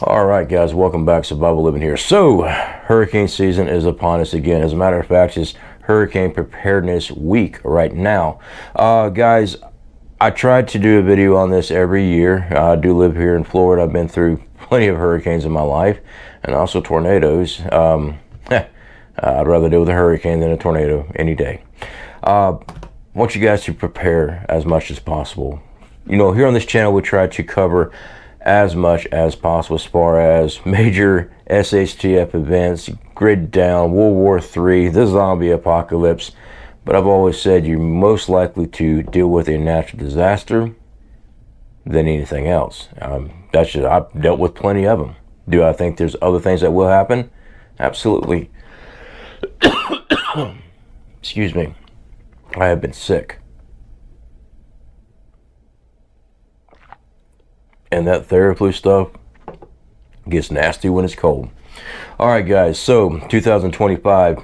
All right, guys, welcome back. Survival Living here. So, hurricane season is upon us again. As a matter of fact, it's Hurricane Preparedness Week right now. Guys, I tried to do a video on this every year. I do live here in Florida. I've been through plenty of hurricanes in my life, and also tornadoes. I'd rather deal with a hurricane than a tornado any day. I want you guys to prepare as much as possible. You know, here on this channel, we try to cover as much as possible as far as major SHTF events, grid down, World War III, the zombie apocalypse. But I've always said you're most likely to deal with a natural disaster than anything else. That's just, I've dealt with plenty of them. Do I think there's other things that will happen? Absolutely. Excuse me. I have been sick. And that Theraflu stuff gets nasty when it's cold. All right, guys, so 2025,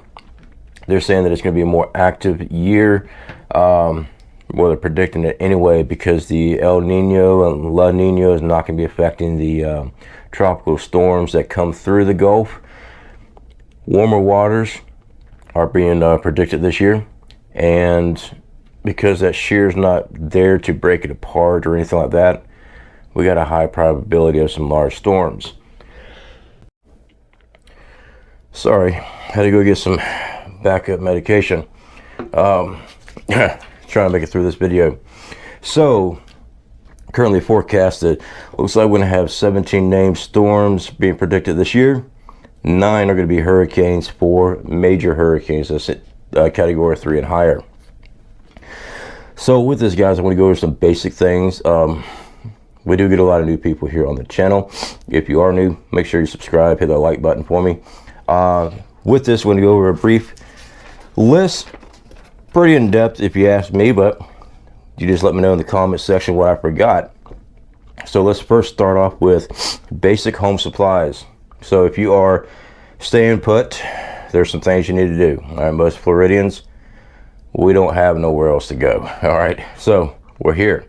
they're saying that it's going to be a more active year. Well, they're predicting it anyway because the El Nino and La Nina is not going to be affecting the tropical storms that come through the Gulf. Warmer waters are being predicted this year. And because that shear is not there to break it apart or anything like that, we got a high probability of some large storms. Sorry, had to go get some backup medication. Trying to make it through this video. So, currently forecasted, looks like we're going to have 17 named storms being predicted this year. 9 are going to be hurricanes, 4 major hurricanes, that's category 3 and higher. So with this, guys, I'm going to go over some basic things. We do get a lot of new people here on the channel. If you are new, make sure you subscribe, hit that like button for me. With this, we're going to go over a brief list. Pretty in-depth if you ask me, but you just let me know in the comment section what I forgot. So let's first start off with basic home supplies. So if you are staying put, there's some things you need to do. All right, most Floridians, we don't have nowhere else to go. All right, so we're here.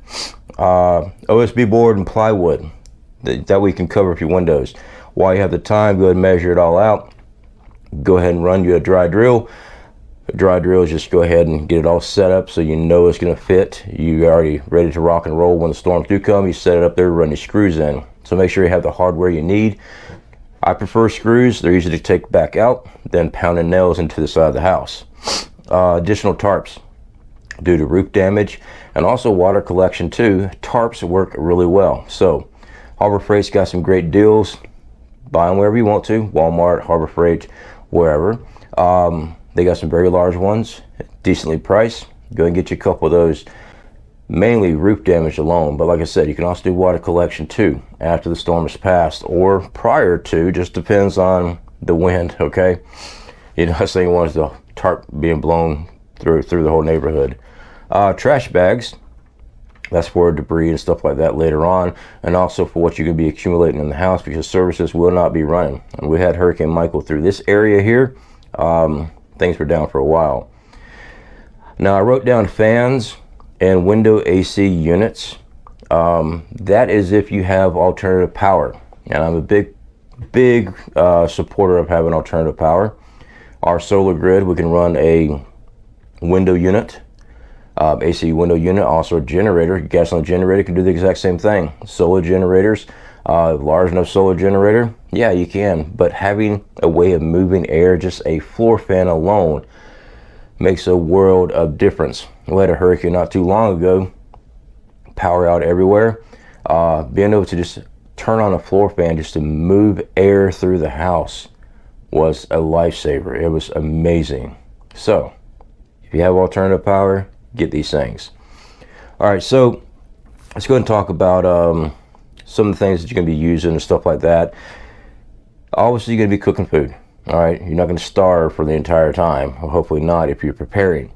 OSB board and plywood that we can cover up your windows. While you have the time, go ahead and measure it all out. Go ahead and run you a dry drill. A dry drill is just go ahead and get it all set up so you know it's going to fit. You're already ready to rock and roll when the storms do come. You set it up there, run your screws in. So make sure you have the hardware you need. I prefer screws. They're easy to take back out than pounding nails into the side of the house. Additional tarps due to roof damage and also water collection too. Tarps work really well. So Harbor Freight's got some great deals. Buy them wherever you want to. Walmart, Harbor Freight, wherever. They got some very large ones, decently priced. Go and get you a couple of those. Mainly roof damage alone, but like I said, you can also do water collection too after the storm has passed or prior to, just depends on the wind. Okay, you know, saying you want the tarp being blown through the whole neighborhood. Trash bags, that's for debris and stuff like that later on, and also for what you can be accumulating in the house because services will not be running. And we had Hurricane Michael through this area here. Things were down for a while. Now I wrote down fans and window AC units. That is if you have alternative power, and I'm a big supporter of having alternative power. Our solar grid, we can run a window unit, AC window unit, also a generator. Your gasoline generator can do the exact same thing. Solar generators, large enough solar generator, yeah, you can, but having a way of moving air, just a floor fan alone, makes a world of difference. We had a hurricane not too long ago, power out everywhere. Being able to just turn on a floor fan just to move air through the house was a lifesaver. It was amazing. So if you have alternative power, get these things. All right, so let's go ahead and talk about some of the things that you're going to be using and stuff like that. Obviously, you're going to be cooking food. All right, you're not going to starve for the entire time. Well, hopefully not if you're preparing.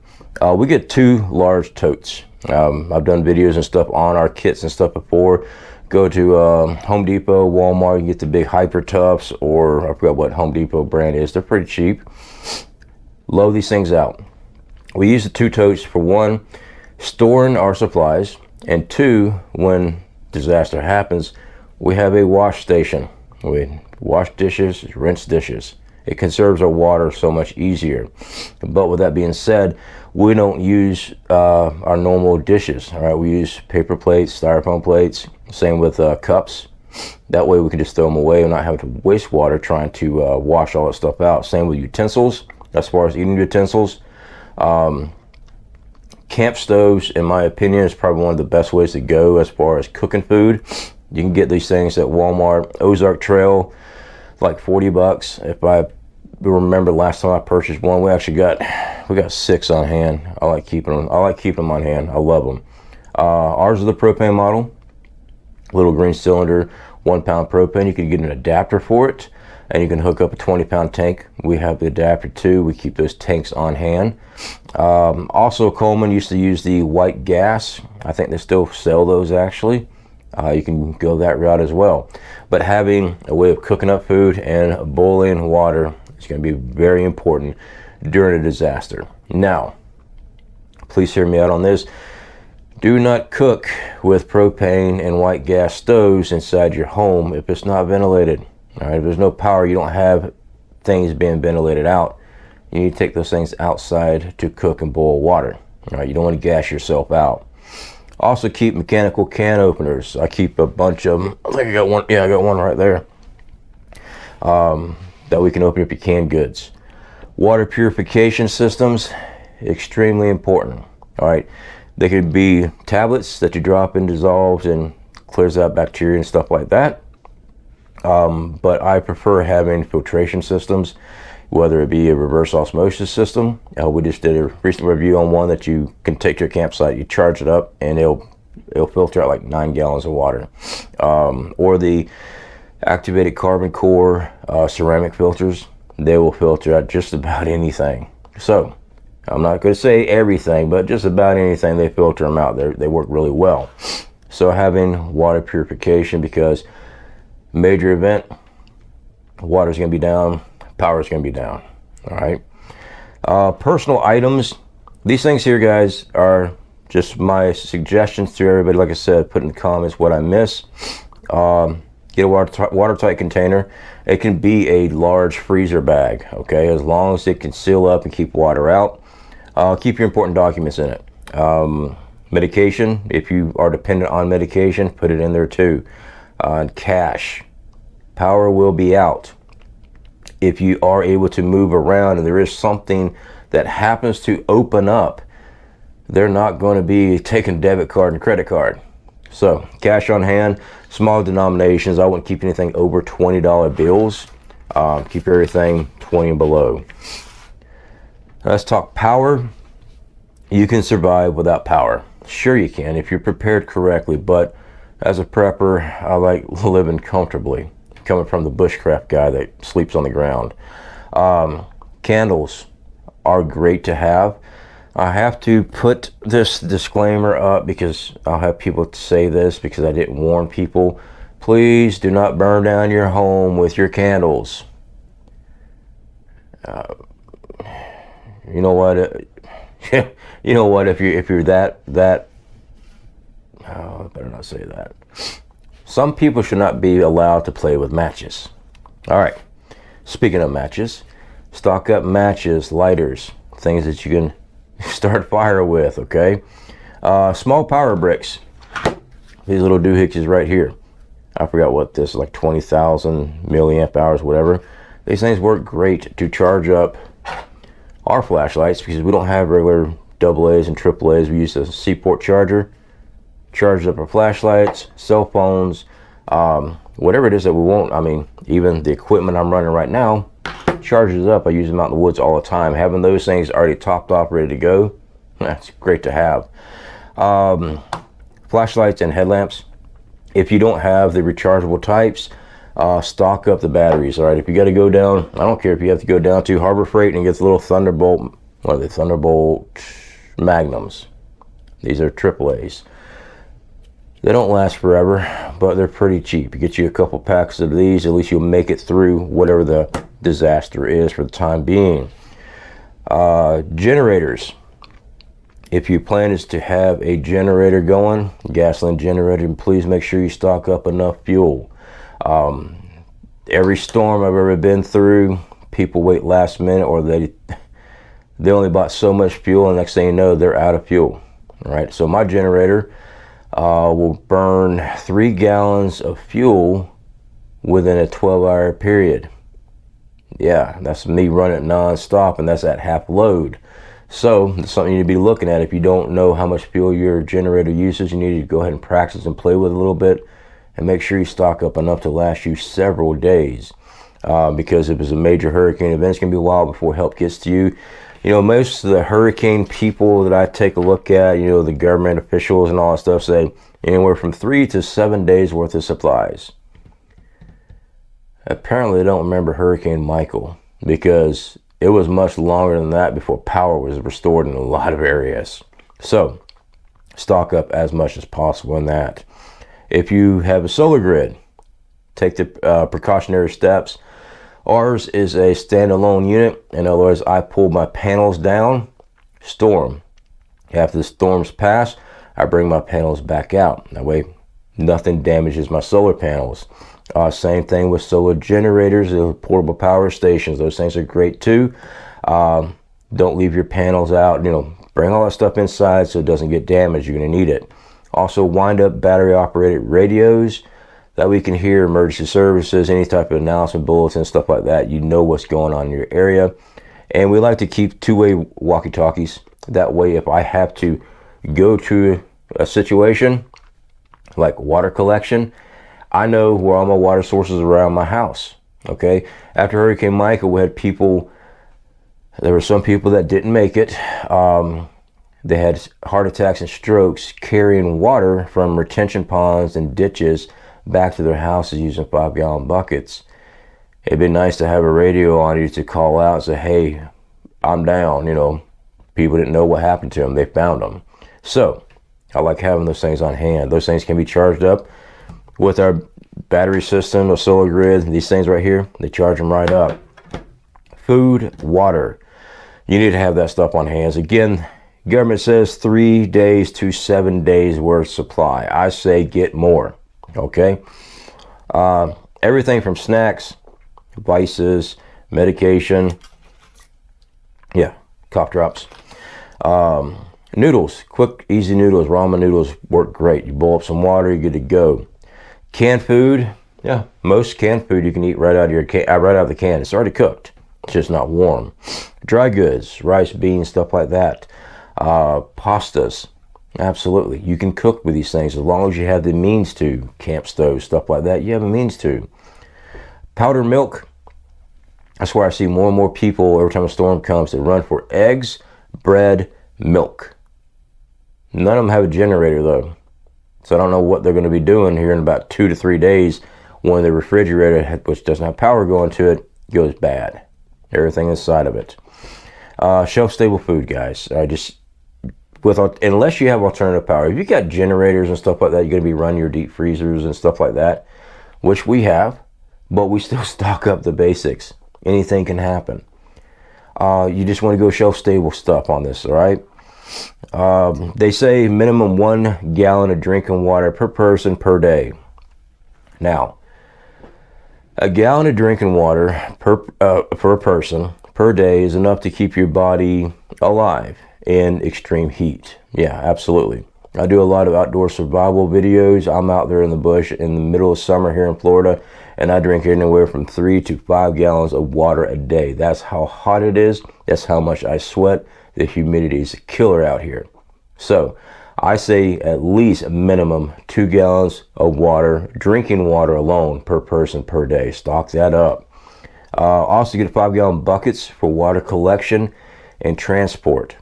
We get 2 large totes. I've done videos and stuff on our kits and stuff before. Go to Home Depot, Walmart, you get the big Hyper Toughs, or I forgot what Home Depot brand is. They're pretty cheap. Load these things out. We use the 2 totes for 1, storing our supplies, and 2, when disaster happens, we have a wash station. We wash dishes, rinse dishes. It conserves our water so much easier. But with that being said, we don't use our normal dishes. All right, we use paper plates, styrofoam plates. Same with cups. That way we can just throw them away and not have to waste water trying to wash all that stuff out. Same with utensils, as far as eating utensils. Camp stoves, in my opinion, is probably one of the best ways to go as far as cooking food. You can get these things at Walmart. Ozark Trail, like 40 bucks. If I remember last time I purchased one, we got 6 on hand. I like keeping them on hand. I love them. Ours is the propane model, little green cylinder, 1 pound propane. You can get an adapter for it, and you can hook up a 20-pound tank. We have the adapter too. We keep those tanks on hand. Also, Coleman used to use the white gas. I think they still sell those actually. You can go that route as well. But having a way of cooking up food and boiling water is going to be very important during a disaster. Now, please hear me out on this. Do not cook with propane and white gas stoves inside your home if it's not ventilated. All right, if there's no power, you don't have things being ventilated out. You need to take those things outside to cook and boil water. All right, you don't want to gas yourself out. Also, keep mechanical can openers. I keep a bunch of them. I think I got one. Yeah, I got one right there. That we can open up your canned goods. Water purification systems, extremely important. All right, they could be tablets that you drop in, dissolves, and clears out bacteria and stuff like that. But I prefer having filtration systems, whether it be a reverse osmosis system. We just did a recent review on one that you can take to a campsite, you charge it up, and it'll filter out like 9 gallons of water. Or the activated carbon core ceramic filters, they will filter out just about anything. So I'm not going to say everything, but just about anything, they filter them out. They work really well. So having water purification, because major event, water's going to be down, power's going to be down. All right. Personal items. These things here, guys, are just my suggestions to everybody. Like I said, put in the comments what I miss. Get a watertight container. It can be a large freezer bag, okay, as long as it can seal up and keep water out. Keep your important documents in it. Medication, if you are dependent on medication, put it in there too. Cash. Power will be out. If you are able to move around and there is something that happens to open up, they're not going to be taking debit card and credit card. So cash on hand, small denominations. I wouldn't keep anything over $20 bills. Keep everything 20 and below. Let's talk power. You can survive without power. Sure you can if you're prepared correctly, but as a prepper, I like living comfortably, coming from the bushcraft guy that sleeps on the ground. Candles are great to have. I have to put this disclaimer up because I'll have people say this because I didn't warn people. Please do not burn down your home with your candles. You know what? You know what? If you're that oh, I better not say that. Some people should not be allowed to play with matches. All right. Speaking of matches, stock up matches, lighters, things that you can start fire with, okay? Small power bricks. These little doohickeys right here. I forgot what this is, like 20,000 milliamp hours, whatever. These things work great to charge up our flashlights because we don't have regular AA's and AAA's. We use a C-port charger. Charges up our flashlights, cell phones, whatever it is that we want. I mean, even the equipment I'm running right now charges up. I use them out in the woods all the time. Having those things already topped off, ready to go, that's great to have. Flashlights and headlamps. If you don't have the rechargeable types, stock up the batteries. All right, if you got to go down, I don't care if you have to go down to Harbor Freight and get the little Thunderbolt, what are they, Thunderbolt Magnums. These are AAA's. They don't last forever, but they're pretty cheap. You get you a couple packs of these, at least you'll make it through whatever the disaster is for the time being. Generators. If your plan is to have a generator going, gasoline generator, please make sure you stock up enough fuel. Every storm I've ever been through, people wait last minute, or they only bought so much fuel, and next thing you know, they're out of fuel. All right, so my generator will burn 3 gallons of fuel within a 12-hour period. Yeah, that's me running non-stop, and that's at half load. So it's something you need to be looking at. If you don't know how much fuel your generator uses, you need to go ahead and practice and play with it a little bit, and make sure you stock up enough to last you several days. Because if it's a major hurricane event, it's going to be a while before help gets to you. You know, most of the hurricane people that I take a look at, you know, the government officials and all that stuff, say anywhere from 3 to 7 days worth of supplies. Apparently they don't remember Hurricane Michael, because it was much longer than that before power was restored in a lot of areas. So stock up as much as possible in that. If you have a solar grid, take the precautionary steps. Ours is a standalone unit. In other words, I pull my panels down, store them. After the storms pass, I bring my panels back out. That way, nothing damages my solar panels. Same thing with solar generators, portable power stations. Those things are great too. Don't leave your panels out. You know, bring all that stuff inside so it doesn't get damaged. You're going to need it. Also, wind up battery operated radios. That we can hear emergency services, any type of announcement bulletins, stuff like that. You know what's going on in your area. And we like to keep two-way walkie-talkies. That way, if I have to go to a situation like water collection, I know where all my water sources are around my house. Okay. After Hurricane Michael, we had people. There were some people that didn't make it. They had heart attacks and strokes carrying water from retention ponds and ditches back to their houses using 5-gallon buckets. It'd be nice to have a radio on you to call out and say, hey, I'm down. You know, people didn't know what happened to them. They found them. So I like having those things on hand. Those things can be charged up with our battery system or solar grid. These things right here, they charge them right up. Food, water. You need to have that stuff on hand. Again, government says 3 days to 7 days worth supply. I say get more. Okay, everything from snacks, vices, medication, yeah, cough drops, noodles, quick, easy noodles, ramen noodles work great. You boil up some water, you're good to go. Canned food, yeah, most canned food you can eat right out of your right out of the can. It's already cooked, it's just not warm. Dry goods, rice, beans, stuff like that, pastas. Absolutely. You can cook with these things as long as you have the means to. Camp stoves, stuff like that, you have a means to. Powdered milk. That's where I see more and more people every time a storm comes that run for eggs, bread, milk. None of them have a generator though. So I don't know what they're going to be doing here in about 2 to 3 days when the refrigerator, which doesn't have power going to it, goes bad. Everything inside of it. Shelf-stable food, guys. Unless you have alternative power. If you got generators and stuff like that, you're going to be running your deep freezers and stuff like that, which we have, but we still stock up the basics. Anything can happen. You just want to go shelf-stable stuff on this, all right? They say minimum 1 gallon of drinking water per person per day. Now, a gallon of drinking water per person per day is enough to keep your body alive in extreme heat. Yeah, absolutely. I do a lot of outdoor survival videos. I'm out there in the bush in the middle of summer here in Florida, and I drink anywhere from 3 to 5 gallons of water a day. That's how hot it is. That's how much I sweat. The humidity is a killer out here. So I say at least a minimum 2 gallons of water, drinking water alone per person per day. Stock that up. Also get 5-gallon buckets for water collection and transport.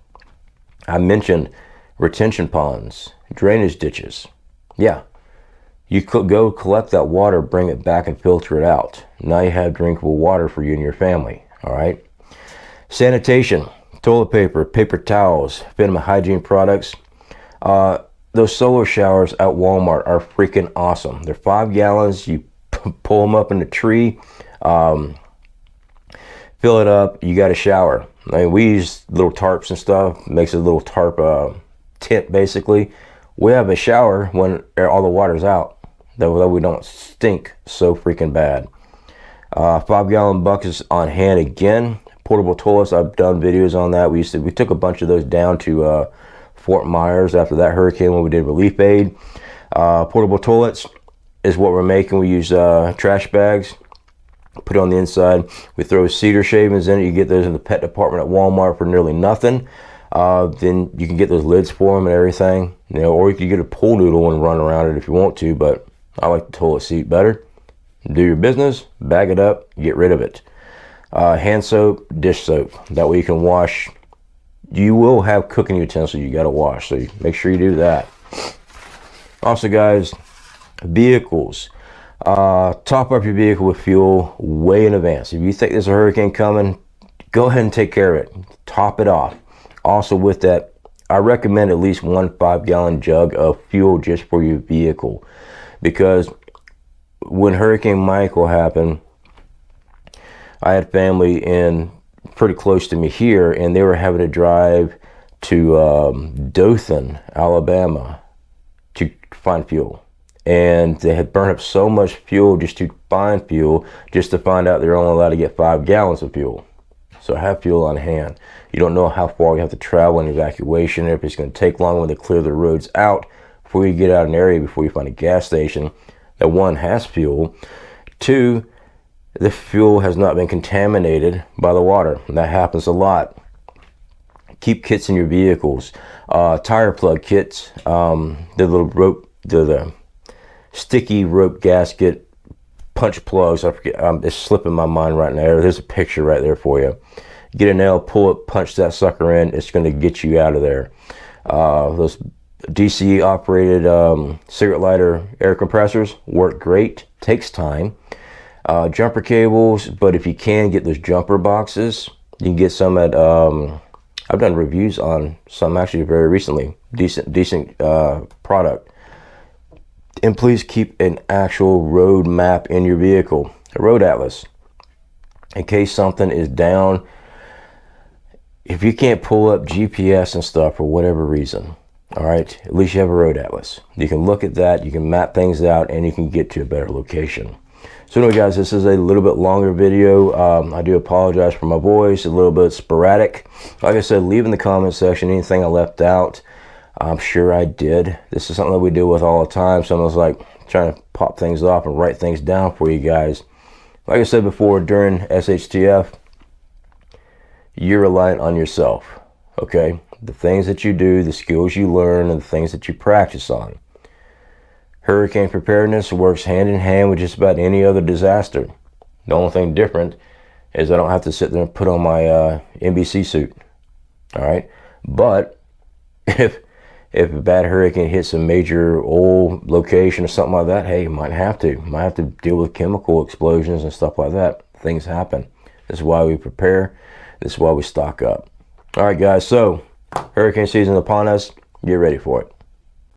I mentioned retention ponds, drainage ditches. Yeah, you could go collect that water, bring it back and filter it out. Now you have drinkable water for you and your family, all right? Sanitation, toilet paper, paper towels, minimum hygiene products. Those solar showers at Walmart are freaking awesome. They're 5 gallons. You pull them up in the tree, fill it up, you got a shower. I mean, we use little tarps and stuff, makes a little tarp tent basically. We have a shower when all the water's out, that we don't stink so freaking bad. 5-gallon buckets on hand again. Portable toilets, I've done videos on that. We took a bunch of those down to Fort Myers after that hurricane when we did relief aid. Portable toilets is what we're making. We use trash bags, put it on the inside. We throw cedar shavings in it. You get those in the pet department at Walmart for nearly nothing. Then you can get those lids for them and everything, you know, or you can get a pool noodle and run around it if you want to, but I like the toilet seat better. Do your business, bag it up, get rid of it. Hand soap, dish soap, that way you can wash. You will have cooking utensils you got to wash, so make sure you do that. Also guys, vehicles, top up your vehicle with fuel way in advance. If you think there's a hurricane coming, go ahead and take care of it, top it off. Also with that, I recommend at least 1 5-gallon jug of fuel just for your vehicle, because when Hurricane Michael happened, I had family in pretty close to me here, and they were having to drive to Dothan, Alabama to find fuel, and they had burned up so much fuel just to find fuel, just to find out they're only allowed to get 5 gallons of fuel. So have fuel on hand. You don't know how far you have to travel in evacuation, if it's going to take long when they clear the roads out before you get out of an area, before you find a gas station that, 1, has fuel, 2, the fuel has not been contaminated by the water. And that happens a lot. Keep kits in your vehicles. Tire plug kits, the little rope, the sticky rope gasket punch plugs. I forget, it's slipping my mind right now. There's a picture right there for you. Get a nail, pull it, punch that sucker in. It's going to get you out of there. Those DC operated cigarette lighter air compressors work great. Takes time. Jumper cables, but if you can get those jumper boxes, you can get some at I've done reviews on some actually very recently. Decent product. And please keep an actual road map in your vehicle, a road atlas, in case something is down. If you can't pull up GPS and stuff for whatever reason, all right, at least you have a road atlas. You can look at that, you can map things out, and you can get to a better location. So anyway guys, this is a little bit longer video. I do apologize for my voice, a little bit sporadic. Like I said, leave in the comment section anything I left out. I'm sure I did. This is something that we deal with all the time, so I was like trying to pop things off and write things down for you guys. Like I said before, during SHTF, you're reliant on yourself, okay? The things that you do, the skills you learn, and the things that you practice on. Hurricane preparedness works hand in hand with just about any other disaster. The only thing different is I don't have to sit there and put on my NBC suit, all right? But if a bad hurricane hits a major oil location or something like that, hey, you might have to deal with chemical explosions and stuff like that. Things happen. This is why we prepare. This is why we stock up. All right, guys, so hurricane season upon us. Get ready for it.